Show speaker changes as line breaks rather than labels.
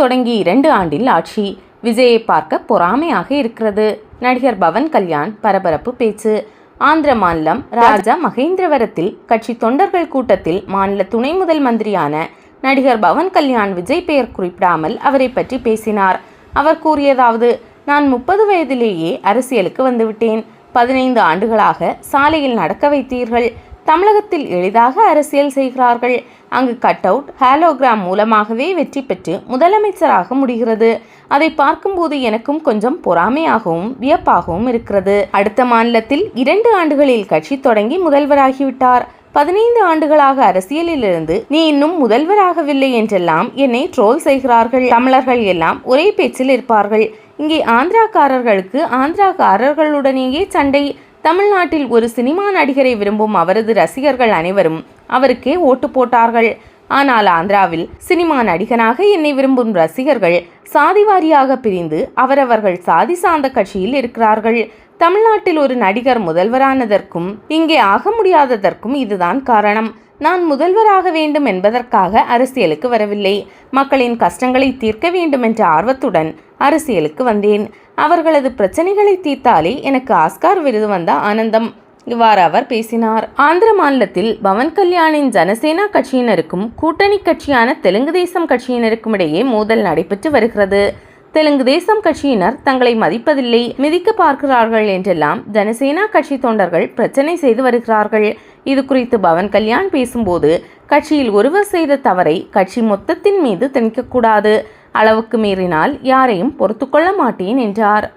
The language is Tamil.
தொடங்கி 2 ஆண்டில் ஆட்சி. விஜயை பார்க்க பொறாமையாக இருக்கிறது. நடிகர் பவன் கல்யாண் பரபரப்பு பேச்சு. ஆந்திர மாநிலம் ராஜா மகேந்திரவரத்தில் கட்சி தொண்டர்கள் கூட்டத்தில் மாநில துணை முதல் மந்திரியான நடிகர் பவன் கல்யாண் விஜய் பெயர் குறிப்பிடாமல் அவரை பற்றி பேசினார். அவர் கூறியதாவது: நான் 30 வயதிலேயே அரசியலுக்கு வந்துவிட்டேன். 15 ஆண்டுகளாக சாலையில் நடக்க வைத்தீர்கள். தமிழகத்தில் எளிதாக அரசியல் செய்கிறார்கள். அங்கு கட் அவுட், ஹாலோகிராம் மூலமாகவே வெற்றி பெற்று முதலமைச்சராக முடிகிறது. அதை பார்க்கும்போது எனக்கும் கொஞ்சம் பொறாமையாகவும் வியப்பாகவும் இருக்கிறது. அடுத்த மாநிலத்தில் 2 ஆண்டுகளில் கட்சி தொடங்கி முதல்வராகிவிட்டார். 15 ஆண்டுகளாக அரசியலில் இருந்து நீ இன்னும் முதல்வராகவில்லை என்றெல்லாம் என்னை ட்ரோல் செய்கிறார்கள். தமிழர்கள் எல்லாம் ஒரே பேச்சில் இருப்பார்கள். இங்கே ஆந்திராக்காரர்களுக்கு ஆந்திராக்காரர்களுடனேயே சண்டை. தமிழ்நாட்டில் ஒரு சினிமா நடிகரை விரும்பும் அவரது ரசிகர்கள் அனைவரும் அவருக்கே ஓட்டு போட்டார்கள். ஆனால் ஆந்திராவில் சினிமா நடிகனாக என்னை விரும்பும் ரசிகர்கள் சாதிவாரியாக பிரிந்து அவரவர்கள் சாதி சார்ந்த கட்சியில் இருக்கிறார்கள். தமிழ்நாட்டில் ஒரு நடிகர் முதல்வரானதற்கும் இங்கே ஆக முடியாததற்கும் இதுதான் காரணம். நான் முதல்வராக வேண்டும் என்பதற்காக அரசியலுக்கு வரவில்லை. மக்களின் கஷ்டங்களை தீர்க்க வேண்டும் என்ற ஆர்வத்துடன் அரசியலுக்கு வந்தேன். அவர்களது பிரச்சனைகளை தீர்த்தாலே எனக்கு ஆஸ்கார் விருது வந்த ஆனந்தம். இவ்வாறு அவர் பேசினார். ஆந்திர மாநிலத்தில் பவன் கல்யாணின் ஜனசேனா கட்சியினருக்கும் கூட்டணி கட்சியான தெலுங்கு தேசம் கட்சியினருக்கும் இடையே மோதல் நடைபெற்று வருகிறது. தெலுங்கு தேசம் கட்சியினர் தங்களை மதிப்பதில்லை, மிதிக்க பார்க்கிறார்கள் என்றெல்லாம் ஜனசேனா கட்சி தொண்டர்கள் பிரச்சனை செய்து வருகிறார்கள். இது குறித்து பவன் கல்யாண் பேசும்போது, கட்சியில் ஒருவர் செய்த தவறை கட்சி மொத்தத்தின் மீது திணிக்கக்கூடாது. அளவுக்கு மீறினால் யாரையும் பொறுத்துக்கொள்ள மாட்டேன் என்றார்.